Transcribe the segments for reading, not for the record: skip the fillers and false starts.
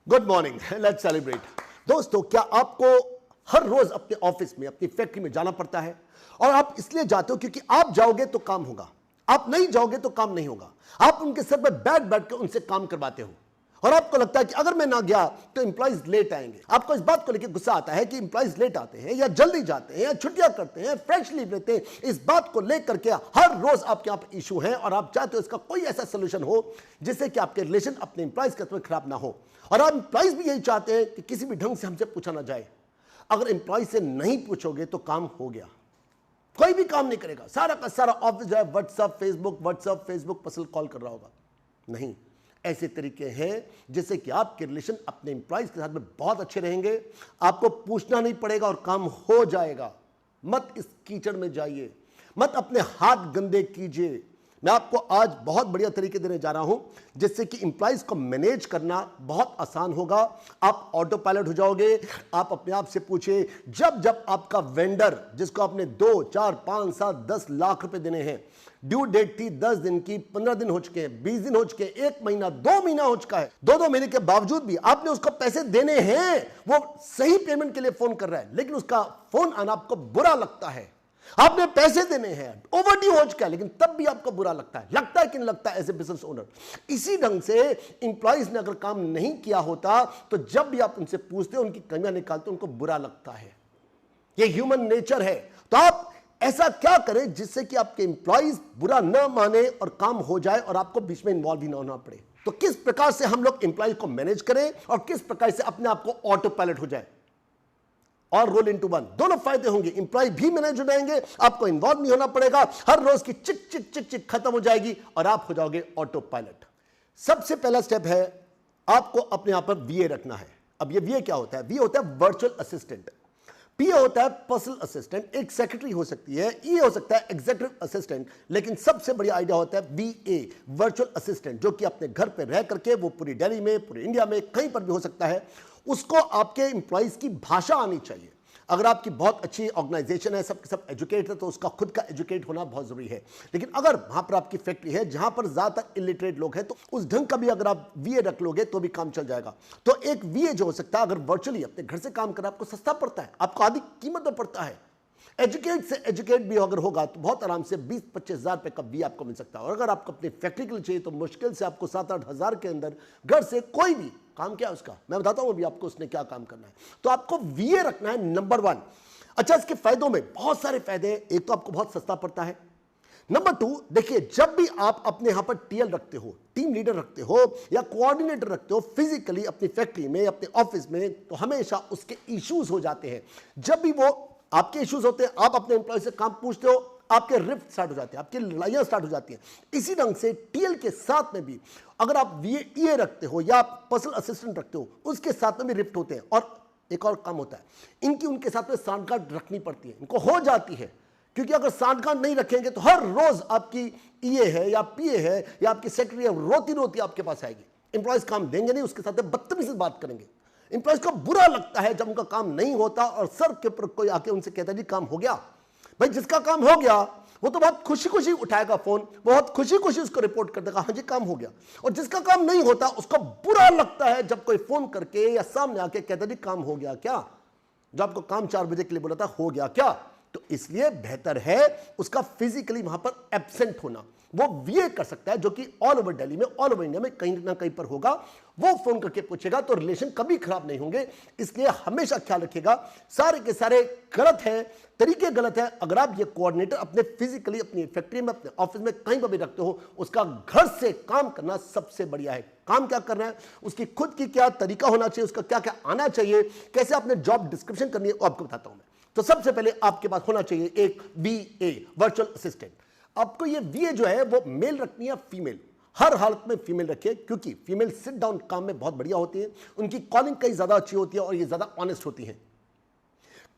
Good morning, let's celebrate. दोस्तों, क्या आपको हर रोज अपने ऑफिस में, अपनी फैक्ट्री में जाना पड़ता है? और आप इसलिए जाते हो क्योंकि आप जाओगे तो काम होगा, आप नहीं जाओगे तो काम नहीं होगा। आप उनके सर पर बैठ बैठ के उनसे काम करवाते हो और आपको लगता है कि अगर मैं ना गया तो इंप्लॉइज लेट आएंगे। आपको इस बात को लेकर गुस्सा आता है कि इंप्लॉइज लेट आते हैं या जल्दी जाते हैं या छुट्टियां करते हैं, फ्रेश लीव लेते हैं। इस बात को लेकर के हर रोज आपके यहाँ पर इशू है और आप चाहते हो इसका कोई ऐसा सोल्यूशन हो जिससे कि आपके रिलेशन अपने इंप्लॉइज के साथ खराब ना हो। और आप इंप्लॉइज भी यही चाहते हैं कि किसी भी ढंग से हमसे पूछा ना जाए। अगर इंप्लॉइज से नहीं पूछोगे तो काम हो गया, कोई भी काम नहीं करेगा। सारा का सारा ऑफिस जो है व्हाट्सएप फेसबुक पर्सनल कॉल कर रहा होगा। नहीं, ऐसे तरीके हैं जिससे कि आपके रिलेशन अपने इंप्लॉइज के साथ में बहुत अच्छे रहेंगे। आपको पूछना नहीं पड़ेगा और काम हो जाएगा। मत इस कीचड़ में जाइए, मत अपने हाथ गंदे कीजिए। मैं आपको आज बहुत बढ़िया तरीके देने जा रहा हूं जिससे कि इंप्लॉइज को मैनेज करना बहुत आसान होगा। आप ऑटो पायलट हो जाओगे। आप अपने आप से पूछिए, जब जब आपका वेंडर जिसको आपने 2, 4, 5, 7, 10 लाख रुपए देने हैं, ड्यू डेट थी 10 दिन की, 15 दिन हो चुके हैं, 20 दिन हो चुके हैं, 1 महीना, 2 महीना हो चुका है, 2 महीने के बावजूद भी आपने उसको पैसे देने हैं, वो सही पेमेंट के लिए फोन कर रहा है, लेकिन उसका फोन आना आपको बुरा लगता है। आपने पैसे देने हैं, ओवरड्यू हो चुका है, लेकिन तब भी आपको बुरा लगता है कि नहीं लगता है एज ए बिजनेस ओनर। इसी ढंग से इंप्लॉइज ने अगर काम नहीं किया होता तो जब भी आप उनसे पूछते हो, उनकी कमियां निकालते हो, उनको बुरा लगता है। ये ह्यूमन नेचर है। तो आप ऐसा क्या करें जिससे कि आपके इंप्लॉइज बुरा न माने और काम हो जाए और आपको बीच में इन्वॉल्व ही ना होना पड़े। तो किस प्रकार से हम लोग इंप्लॉइज को मैनेज करें और किस प्रकार से अपने आप को ऑटो पायलट हो जाए और रोल इनटू वन, दोनों फायदे होंगे। इंप्लॉय भी मैनेज हो जाएंगे, आपको इन्वॉल्व नहीं होना पड़ेगा, हर रोज की चिक चिक चिक चिक खत्म हो जाएगी और आप हो जाओगे ऑटो पायलट। सबसे पहला स्टेप है, आपको अपने यहां पर वीए रखना है। अब ये वीए क्या होता है? वीए होता है वर्चुअल असिस्टेंट, पीए होता है पर्सनल असिस्टेंट, एक सेक्रेटरी हो सकती है, ई होता है एग्जीक्यूटिव असिस्टेंट, लेकिन सबसे बढ़िया आइडिया होता है वीए वर्चुअल असिस्टेंट, जो कि अपने घर पे रह करके, वो पूरी दिल्ली में, पूरी इंडिया में कहीं पर भी हो सकता है। उसको आपके एम्प्लॉइज की भाषा आनी चाहिए। अगर आपकी बहुत अच्छी ऑर्गेनाइजेशन है, सबके सब एजुकेट है, तो उसका खुद का एजुकेट होना बहुत जरूरी है। लेकिन अगर वहां पर आपकी फैक्ट्री है जहां पर ज्यादातर इलिटरेट लोग हैं, तो उस ढंग का भी अगर आप वीए रख लोगे तो भी काम चल जाएगा। तो एक वीए जो हो सकता है, अगर वर्चुअली अपने घर से काम कर, आपको सस्ता पड़ता है, आपको आधी कीमत में पड़ता है। एजुकेट से एजुकेट भी अगर होगा तो बहुत आराम से 20-25 हज़ार रुपए का वी आपको मिल सकता है। और अगर आपको अपनी फैक्ट्री के लिए चाहिए तो मुश्किल से आपको 7-8 हज़ार के अंदर घर से कोई भी काम, क्या है उसका मैं बताता हूं अभी आपको उसने क्या काम करना है। तो आपको वीए रखना है नंबर 1। अच्छा, इसके फायदों में बहुत सारे फायदे हैं। एक तो आपको बहुत सस्ता पड़ता है। नंबर 2, देखिए, जब भी आप अपने यहां पर टीएल रखते हो, टीम लीडर रखते हो या कोऑर्डिनेटर रखते हो फिजिकली अपनी फैक्ट्री में, अपने ऑफिस में, तो हमेशा उसके इश्यूज हो जाते हैं। जब भी वो आपके इश्यूज होते हैं, आप अपने एम्प्लॉय से काम पूछते हो, आपके रिफ्ट स्टार्ट हो जाते हैं, आपकी लड़ाइयां स्टार्ट हो जाती हैं। इसी ढंग से टीएल के साथ में भी अगर आप वीए रखते हो या पर्सनल असिस्टेंट रखते हो, उसके साथ में भी रिफ्ट होते हैं। और एक और काम होता है, इनकी उनके साथ में सांठगांठ रखनी पड़ती है, इनको हो जाती है, क्योंकि अगर सांठगांठ नहीं रखेंगे तो हर रोज आपकी ईए है या पीए है या आपकी सेक्रेटरी है, रोती रोती आपके पास आएगी। इंप्लॉइज काम देंगे नहीं, उसके साथ बदतमीजी से बात करेंगे। इंप्लॉइज को बुरा लगता है जब उनका काम नहीं होता और सर के ऊपर कोई आके उनसे कहता है जी काम हो गया। भाई, जिसका काम हो गया वो तो बहुत खुशी खुशी उठाएगा फोन, बहुत खुशी खुशी उसको रिपोर्ट कर देगा, हाँ जी काम हो गया। और जिसका काम नहीं होता उसको बुरा लगता है जब कोई फोन करके या सामने आके कहता जी काम हो गया क्या, जो आपको काम 4 बजे के लिए बोला था हो गया क्या। तो इसलिए बेहतर है उसका फिजिकली वहां पर एब्सेंट होना। वो वीए कर सकता है, जो कि ऑल ओवर दिल्ली में, ऑल ओवर इंडिया में कहीं ना कहीं पर होगा। वो फोन करके पूछेगा तो रिलेशन कभी खराब नहीं होंगे। इसलिए हमेशा ख्याल रखिएगा, सारे के सारे गलत है, तरीके गलत है। अगर आप ये कोऑर्डिनेटर अपने फिजिकली अपनी फैक्ट्री में, अपने ऑफिस में, कहीं पर भी रखते हो, उसका घर से काम करना सबसे बढ़िया है। काम क्या करना है, उसकी खुद की क्या तरीका होना चाहिए, उसका क्या क्या आना चाहिए, कैसे आपने जॉब डिस्क्रिप्शन करनी है, वो आपको बताता हूं मैं। तो सबसे पहले आपके पास होना चाहिए एक वीए वर्चुअल असिस्टेंट। आपको ये वीए जो है वो मेल रखनी है, फीमेल, हर हालत में फीमेल रखिए, क्योंकि फीमेल सिट डाउन काम में बहुत बढ़िया होती है, उनकी कॉलिंग कहीं ज्यादा अच्छी होती है और ये ज्यादा ऑनेस्ट होती है।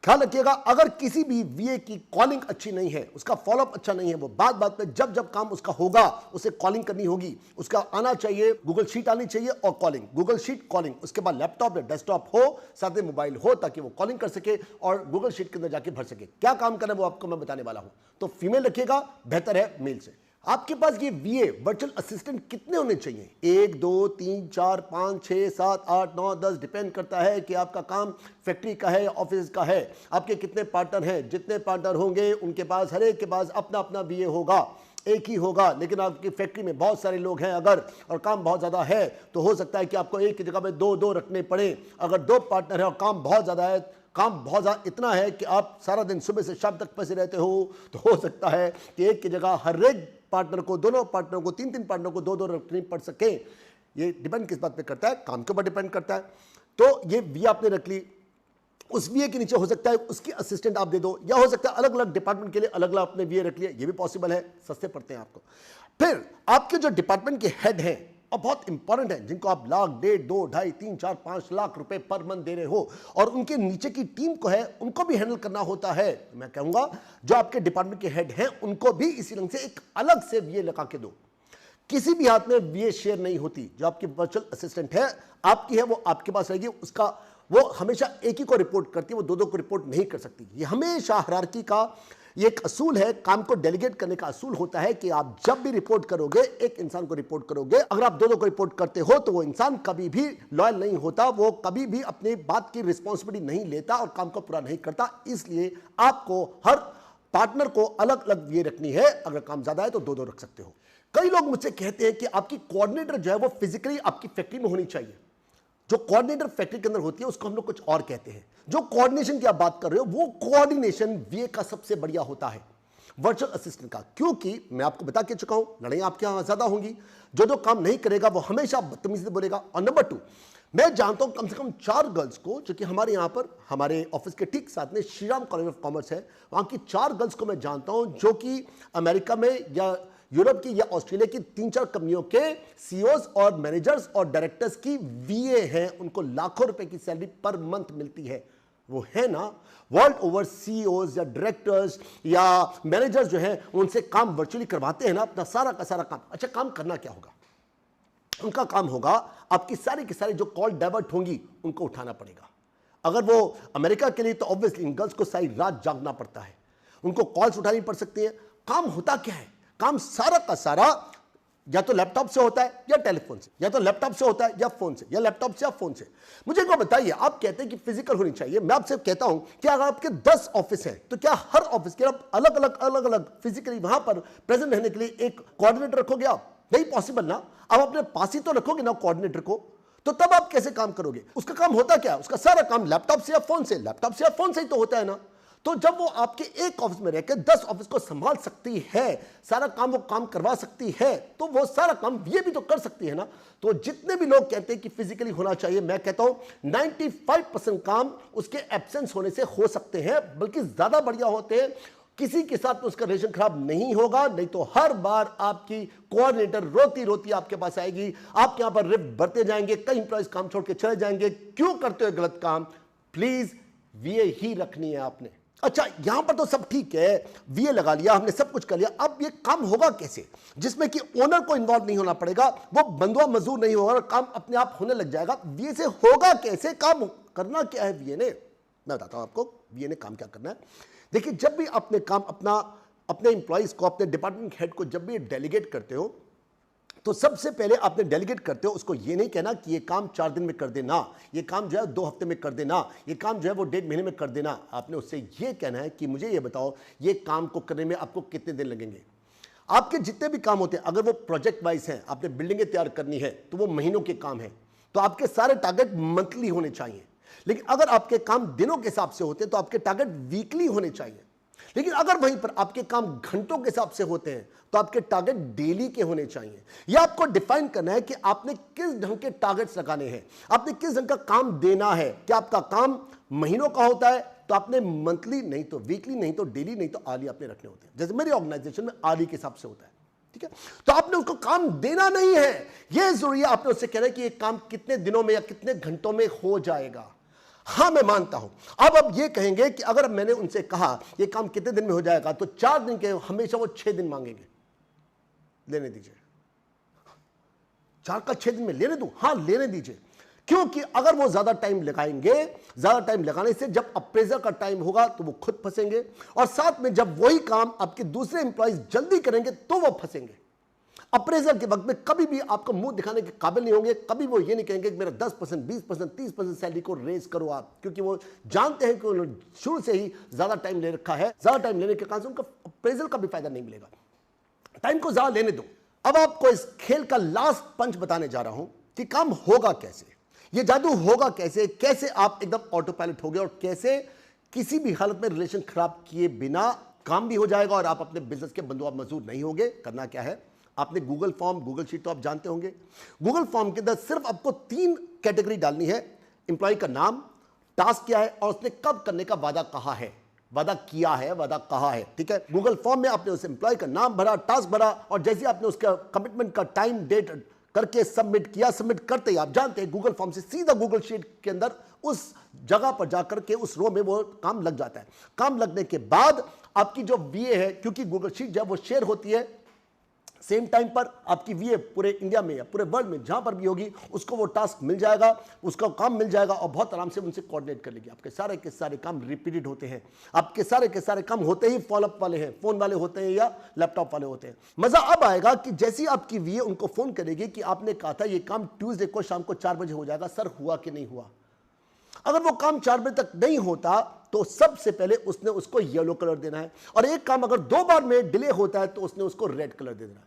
ख्याल रखिएगा, अगर किसी भी वीए की कॉलिंग अच्छी नहीं है, उसका फॉलोअप अच्छा नहीं है, वो बात बात पे जब जब काम उसका होगा उसे कॉलिंग करनी होगी। उसका आना चाहिए, गूगल शीट आनी चाहिए और कॉलिंग, गूगल शीट कॉलिंग, उसके बाद लैपटॉप या डेस्कटॉप हो, साथ में मोबाइल हो, ताकि वो कॉलिंग कर सके और गूगल शीट के अंदर जाके भर सके। क्या काम करना है वो आपको मैं बताने वाला हूं। तो फीमेल रखिएगा, बेहतर है मेल से। आपके पास ये वीए वर्चुअल असिस्टेंट कितने होने चाहिए? 1 2 3 4 5 6 7 8 9 10 डिपेंड करता है कि आपका काम फैक्ट्री का है या ऑफिस का है। आपके कितने पार्टनर हैं, जितने पार्टनर होंगे उनके पास हर एक के पास अपना अपना वीए होगा, एक ही होगा। लेकिन आपकी फैक्ट्री में बहुत सारे लोग हैं अगर और काम बहुत ज़्यादा है तो हो सकता है कि आपको एक की जगह पे दो दो रखने पड़े। अगर 2 पार्टनर है और काम बहुत ज़्यादा है, काम बहुत ज़्यादा इतना है कि आप सारा दिन सुबह से शाम तक फंसे रहते हो, तो हो सकता है कि एक की जगह हर एक पार्टनर को, दोनों पार्टनर को, 3 पार्टनर को 2 रखनी पड़ सके। ये डिपेंड किस बात पे करता है? काम के ऊपर डिपेंड करता है। तो ये वी आपने रख ली, उस वीए के नीचे हो सकता है उसकी असिस्टेंट आप दे दो, या हो सकता है अलग अलग डिपार्टमेंट के लिए अलग अलग अपने वीए रख लिए, ये भी पॉसिबल है, सस्ते पड़ते हैं आपको। फिर आपके जो डिपार्टमेंट के हेड हैं और बहुत इंपॉर्टेंट है, जिनको आप लाख, 1.5, 2, 2.5, 3, 4, 5 लाख रुपए पर मंथ दे रहे हो और उनके नीचे की टीम को है उनको भी हैंडल करना होता है, मैं कहूंगा जो आपके डिपार्टमेंट के हेड हैं उनको भी इसी रंग से एक अलग से वीए लगा के दो। किसी भी हाथ में वीए शेयर नहीं होती। जो आपकी वर्चुअल असिस्टेंट है आपकी है, वो आपके पास रहेगी, उसका वो हमेशा एक ही को रिपोर्ट करती है, वो 2 को रिपोर्ट नहीं कर सकती। ये हमेशा हायरार्की का ये एक असूल है, काम को डेलीगेट करने का असूल होता है कि आप जब भी रिपोर्ट करोगे एक इंसान को रिपोर्ट करोगे। अगर आप 2 को रिपोर्ट करते हो तो वो इंसान कभी भी लॉयल नहीं होता, वो कभी भी अपनी बात की रिस्पॉन्सिबिलिटी नहीं लेता और काम को पूरा नहीं करता। इसलिए आपको हर पार्टनर को अलग अलग ये रखनी है। अगर काम ज्यादा है तो 2 रख सकते हो। कई लोग मुझसे कहते हैं कि आपकी कोऑर्डिनेटर जो है वो फिजिकली आपकी फैक्ट्री में होनी चाहिए। जो कोऑर्डिनेटर फैक्ट्री के अंदर होती है उसको हम लोग कुछ और कहते हैं। जो कोऑर्डिनेशन की आप बात कर रहे हो वो कोऑर्डिनेशन वीए का सबसे बढ़िया होता है वर्चुअल असिस्टेंट का, क्योंकि मैं आपको बता के चुका हूं लड़ाई आपके यहां ज्यादा होंगी। जो काम नहीं करेगा वो हमेशा बदतमीजी से बोलेगा। और नंबर 2, मैं जानता हूं कम से कम 4 गर्ल्स को, जो कि हमारे यहां पर हमारे ऑफिस के ठीक साथ में श्रीराम कॉलेज ऑफ कॉमर्स है, वहां की 4 गर्ल्स को मैं जानता हूं जो कि अमेरिका में या यूरोप की या ऑस्ट्रेलिया की 3-4 कंपनियों के सीईओज और मैनेजर्स और डायरेक्टर्स की वीए हैं। उनको लाखों रुपए की सैलरी पर मंथ मिलती है। वो है ना, वर्ल्ड ओवर सीईओज या डायरेक्टर्स या मैनेजर्स जो हैं उनसे काम वर्चुअली करवाते हैं ना अपना सारा का सारा काम। अच्छा, काम करना क्या होगा? उनका काम होगा आपकी सारी की सारी जो कॉल डाइवर्ट होंगी उनको उठाना पड़ेगा। अगर वो अमेरिका के लिए तो ऑब्वियसली गर्ल्स को सारी रात जागना पड़ता है, उनको कॉल्स उठानी पड़ सकती है। काम होता क्या है? काम सारा का सारा या तो लैपटॉप से होता है या टेलीफोन से, या तो लैपटॉप से होता है या फोन से, या लैपटॉप से या फोन से। मुझे को बताइए, आप कहते हैं कि फिजिकल होनी चाहिए, मैं आपसे कहता हूं कि अगर आपके 10 ऑफिस हैं तो क्या हर ऑफिस के आप अलग अलग फिजिकली वहां पर प्रेजेंट रहने के लिए एक कोऑर्डिनेटर रखोगे? आप नहीं, पॉसिबल ना। आप अपने पास ही तो रखोगे ना कोऑर्डिनेटर को, तो तब आप कैसे काम करोगे? उसका काम होता क्या? उसका सारा काम लैपटॉप से या फोन से, लैपटॉप से या फोन से ही तो होता है ना। तो जब वो आपके एक ऑफिस में रहकर 10 ऑफिस को संभाल सकती है, सारा काम वो काम करवा सकती है, तो वो सारा काम ये भी तो कर सकती है ना। तो जितने भी लोग कहते हैं कि फिजिकली होना चाहिए, मैं कहता हूं 95% काम उसके एब्सेंस होने से हो सकते हैं, बल्कि ज्यादा बढ़िया होते हैं। किसी के साथ उसका रिलेशन खराब नहीं होगा, नहीं तो हर बार आपकी कोऑर्डिनेटर रोती रोती आपके पास आएगी, आपके यहां पर रिफ्ट बढ़ते जाएंगे, कई इंप्लॉइज काम छोड़ के चले जाएंगे। क्यों करते हो गलत काम? प्लीज वीए ही रखनी है आपने। अच्छा, यहां पर तो सब ठीक है, वीए लगा लिया हमने, सब कुछ कर लिया। अब ये काम होगा कैसे जिसमें कि ओनर को इन्वॉल्व नहीं होना पड़ेगा, वो बंधुआ मजदूर नहीं होगा और काम अपने आप होने लग जाएगा? वीए से होगा कैसे? काम करना क्या है वीए ने? मैं बताता हूं आपको वीए ने काम क्या करना है। देखिए, जब भी अपने काम अपने एम्प्लॉइज को, अपने डिपार्टमेंट हेड को जब भी डेलीगेट करते हो तो सबसे पहले आपने डेलीगेट करते हो उसको ये नहीं कहना कि ये काम 4 दिन में कर देना, ये काम जो है 2 हफ्ते में कर देना, ये काम जो है वो 1.5 महीने में कर देना। आपने उससे ये कहना है कि मुझे ये बताओ ये काम को करने में आपको कितने दिन लगेंगे। आपके जितने भी काम होते हैं, अगर वो प्रोजेक्ट वाइज हैं, आपने बिल्डिंगें तैयार करनी है तो वो महीनों के काम है, तो आपके सारे टारगेट मंथली होने चाहिए। लेकिन अगर आपके काम दिनों के हिसाब से होते हैं तो आपके टारगेट वीकली होने चाहिए। लेकिन अगर वहीं पर आपके काम घंटों के हिसाब से होते हैं तो आपके टारगेट डेली के होने चाहिए। यह आपको डिफाइन करना है कि आपने किस ढंग के टारगेट्स लगाने हैं, आपने किस ढंग का काम देना है। क्या आपका काम महीनों का होता है तो आपने मंथली, नहीं तो वीकली, नहीं तो डेली, नहीं तो आली आपने रखने होते हैं। जैसे मेरी ऑर्गेनाइजेशन में आली के हिसाब से होता है, ठीक है। तो आपने उसको काम देना नहीं है, यह जरूरी है। आपने उससे कहना है कि यह काम कितने दिनों में या कितने घंटों में हो जाएगा। हां, मैं मानता हूं। अब ये कहेंगे कि अगर मैंने उनसे कहा ये काम कितने दिन में हो जाएगा, तो 4 दिन के हमेशा वो 6 दिन मांगेंगे। लेने दीजिए, 4 का 6 दिन में लेने दूं? हां, लेने दीजिए। क्योंकि अगर वो ज्यादा टाइम लगाएंगे, ज्यादा टाइम लगाने से जब अप्रेजर का टाइम होगा तो वो खुद फंसेंगे, और साथ में जब वही काम आपके दूसरे एम्प्लॉइज जल्दी करेंगे तो वो फंसेंगे। अप्रेजल के वक्त में कभी भी आपको मुंह दिखाने के काबिल नहीं होंगे, कभी वो ये नहीं कहेंगे कि मेरा 10%, 20%, 30% सैलरी को रेज करो आप, क्योंकि वो जानते हैं कि उन्होंने शुरू से ही ज्यादा टाइम ले रखा है। ज्यादा टाइम लेने के कारण से उनका अप्रेजल का भी फायदा नहीं मिलेगा। टाइम को ज्यादा लेने दो। अब आपको इस खेल का लास्ट पंच बताने जा रहा हूं कि काम होगा कैसे, ये जादू होगा कैसे, कैसे आप एकदम ऑटो पायलट हो गए और कैसे किसी भी हालत में रिलेशन खराब किए बिना काम भी हो जाएगा और आप अपने बिजनेस के बंधुआ मजदूर नहीं होंगे। करना क्या है, आपने गूगल फॉर्म, गूगल शीट तो आप जानते होंगे। गूगल फॉर्म के अंदर सिर्फ आपको 3 कैटेगरी डालनी है। एम्प्लॉय का नाम, टास्क क्या है और उसने कब करने का वादा कहा है, वादा किया है, वादा कहा है, ठीक है। गूगल फॉर्म में आपने उस एम्प्लॉय का नाम भरा, टास्क भरा, और जैसे आपने उसका कमिटमेंट का टाइम डेट करके सबमिट किया, सबमिट करते ही आप जानते हैं गूगल फॉर्म से सीधा गूगल शीट के अंदर उस जगह पर जाकर के उस रो में वो काम लग जाता है। काम लगने के बाद आपकी जो वीए है, क्योंकि गूगल शीट जब वो शेयर होती है सेम टाइम पर, आपकी वीए पूरे इंडिया में या पूरे वर्ल्ड में जहां पर भी होगी उसको वो टास्क मिल जाएगा, उसका काम मिल जाएगा और बहुत आराम से उनसे कोऑर्डिनेट कर लेगी। आपके सारे के सारे काम रिपीटेड होते हैं, आपके सारे के सारे काम होते ही फॉलोअप वाले हैं, फोन वाले होते हैं या लैपटॉप वाले होते हैं। मजा अब आएगा कि जैसी आपकी वीए उनको फोन करेगी कि आपने कहा था ये काम ट्यूसडे को शाम को 4 बजे हो जाएगा, सर हुआ कि नहीं हुआ। अगर वो काम 4 बजे तक नहीं होता तो सबसे पहले उसने उसको येलो कलर देना है, और एक काम अगर 2 बार में डिले होता है तो उसने उसको रेड कलर दे देना है।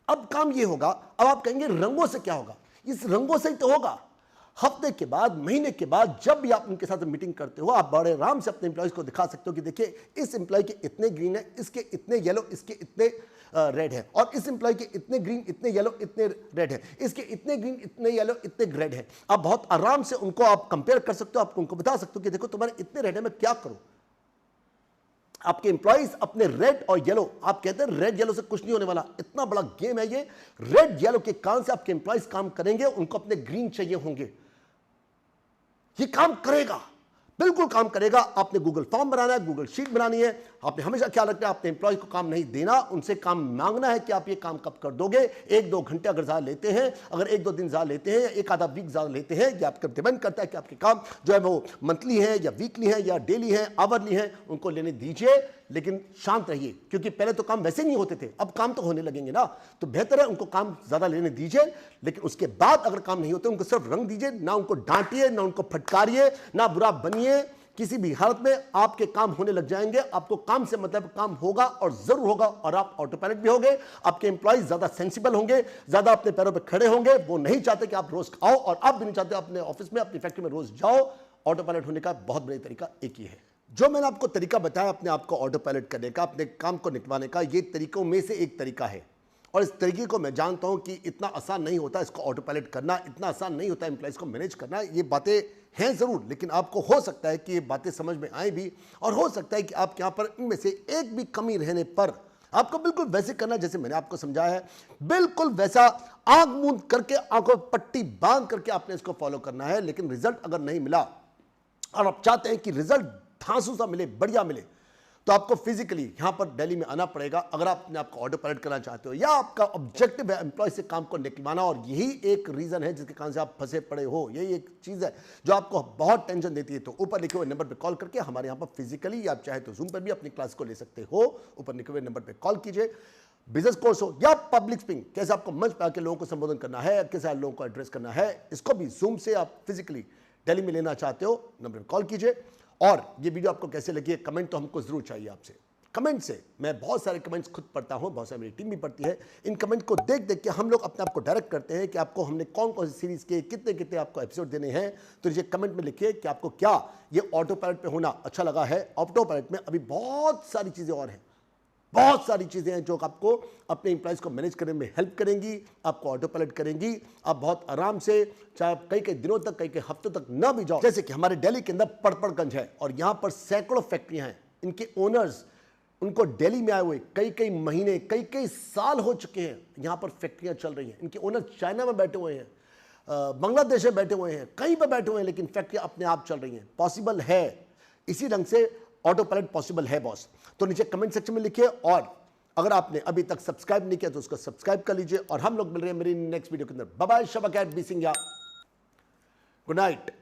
अब काम ये होगा। अब आप कहेंगे रंगों से क्या होगा, इस रंगों से ही तो होगा। हफ्ते के बाद, महीने के बाद जब भी आप उनके साथ मीटिंग करते हो, आप बड़े आराम से अपने एम्प्लॉइज को दिखा सकते हो कि देखिए इस एम्प्लॉय के इतने ग्रीन है, इसके इतने येलो, इसके इतने रेड है, और इस एम्प्लॉय के इतने ग्रीन, इतने येलो, इतने रेड है, इसके इतने ग्रीन, इतने येलो, इतने रेड है। आप बहुत आराम से उनको आप कंपेयर कर सकते हो, आप उनको बता सकते हो कि देखो तुम्हारे इतने रेड है, मैं क्या करूं। आपके एम्प्लॉइज अपने रेड और येलो, आप कहते हैं रेड येलो से कुछ नहीं होने वाला, इतना बड़ा गेम है ये। रेड येलो के कारण से आपके एम्प्लॉइज काम करेंगे, उनको अपने ग्रीन चाहिए होंगे। ये काम करेगा, बिल्कुल काम करेगा। आपने गूगल फॉर्म बनाना है, गूगल शीट बनानी है। आपने हमेशा ख्याल रखना है अपने एम्प्लॉय को काम नहीं देना, उनसे काम मांगना है कि आप ये काम कब कर दोगे। 1-2 घंटे अगर ज्यादा लेते हैं, अगर 1-2 दिन ज्यादा लेते हैं, एक आधा वीक ज्यादा लेते हैं, ये आपका डिपेंड करता है कि आपके काम जो है वो मंथली है या वीकली है या डेली है, आवरली है, उनको लेने दीजिए। लेकिन शांत रहिए, क्योंकि पहले तो काम वैसे नहीं होते थे, अब काम तो होने लगेंगे ना, तो बेहतर है उनको काम ज्यादा लेने दीजिए। लेकिन उसके बाद अगर काम नहीं होते उनको सिर्फ रंग दीजिए, ना उनको डांटिए, ना उनको फटकारिए, ना बुरा बनिए। किसी भी हालत में आपके काम होने लग जाएंगे। आपको काम से मतलब काम होगा और जरूर होगा, और आप ऑटो पायलट भी होंगे। आपके एम्प्लॉइज ज्यादा सेंसिबल होंगे, ज्यादा अपने पैरों पर खड़े होंगे। वो नहीं चाहते कि आप रोज आओ, और आप भी नहीं चाहते अपने ऑफिस में, अपनी फैक्ट्री में रोज जाओ। ऑटो पायलट होने का बहुत बड़ा तरीका एक ही है। जो मैंने आपको तरीका बताया अपने आप को ऑटो पायलट करने का, अपने काम को निकलवाने का, ये तरीकों में से एक तरीका है। और इस तरीके को मैं जानता हूं कि इतना आसान नहीं होता इसको ऑटो पायलट करना, इतना आसान नहीं होता एम्प्लॉइज को मैनेज करना। ये बातें हैं जरूर, लेकिन आपको हो सकता है कि ये बातें समझ में आए भी, और हो सकता है कि आपके यहाँ पर इनमें से एक भी कमी रहने पर आपको बिल्कुल वैसे करना जैसे मैंने आपको समझाया है। बिल्कुल वैसा आंख मूंद करके, आंखों पट्टी बांध करके आपने इसको फॉलो करना है। लेकिन रिजल्ट अगर नहीं मिला और आप चाहते हैं कि रिजल्ट धांसू सा मिले, बढ़िया मिले, तो आपको फिजिकली यहां पर दिल्ली में आना पड़ेगा। अगर आप अपने आपको ऑटो पायलट करना चाहते हो, या आपका ऑब्जेक्टिव है एम्प्लॉय से काम को निकलवाना, और यही एक रीजन है जिसके कारण से आप फंसे पड़े हो, यही एक चीज है जो आपको बहुत टेंशन देती है, तो ऊपर लिखे हुए नंबर पर कॉल करके हमारे यहां पर फिजिकली, या आप चाहे तो जूम पर भी अपनी क्लास को ले सकते हो। ऊपर लिखे हुए नंबर पर कॉल कीजिए। बिजनेस कोर्स हो या पब्लिक स्पीकिंग, कैसे आपको मंच पर आकर लोगों को संबोधन करना है, कैसे लोगों को एड्रेस करना है, इसको भी जूम से आप फिजिकली दिल्ली में लेना चाहते हो, नंबर पर कॉल कीजिए। और ये वीडियो आपको कैसे लगी है, कमेंट तो हमको जरूर चाहिए आपसे। कमेंट से मैं बहुत सारे कमेंट्स खुद पढ़ता हूं, बहुत सारी मेरी टीम भी पढ़ती है। इन कमेंट को देख देख के हम लोग अपने आप को डायरेक्ट करते हैं कि आपको हमने कौन कौन सी सीरीज के कितने कितने आपको एपिसोड देने हैं। तो नीचे कमेंट में लिखिए कि आपको क्या ये ऑटो पायलट पे होना अच्छा लगा है। ऑटो पायलट में अभी बहुत सारी चीजें और हैं, बहुत सारी चीजें हैं जो आपको अपने एम्प्लॉइज को मैनेज करने में हेल्प करेंगी, आपको ऑटो पायलट करेंगी। आप बहुत आराम से, चाहे कई कई दिनों तक, कई कई हफ्तों तक ना भी जाओ। जैसे कि हमारे दिल्ली के अंदर पड़पड़गंज है, और यहां पर सैकड़ों फैक्ट्रियां हैं। इनके ओनर्स, उनको दिल्ली में आए हुए कई कई महीने, कई कई साल हो चुके हैं, यहां पर फैक्ट्रियां चल रही हैं। इनके ओनर चाइना में बैठे हुए हैं, बांग्लादेश में बैठे हुए हैं, कहीं पर बैठे हुए हैं, लेकिन फैक्ट्रियां अपने आप चल रही हैं। पॉसिबल है, इसी ढंग से ऑटो पायलट पॉसिबल है बॉस। तो नीचे कमेंट सेक्शन में लिखिए, और अगर आपने अभी तक सब्सक्राइब नहीं किया तो उसको सब्सक्राइब कर लीजिए। और हम लोग मिल रहे हैं मेरी नेक्स्ट वीडियो के अंदर। बाय बाय, शबा कैट बी सिंह। Good night.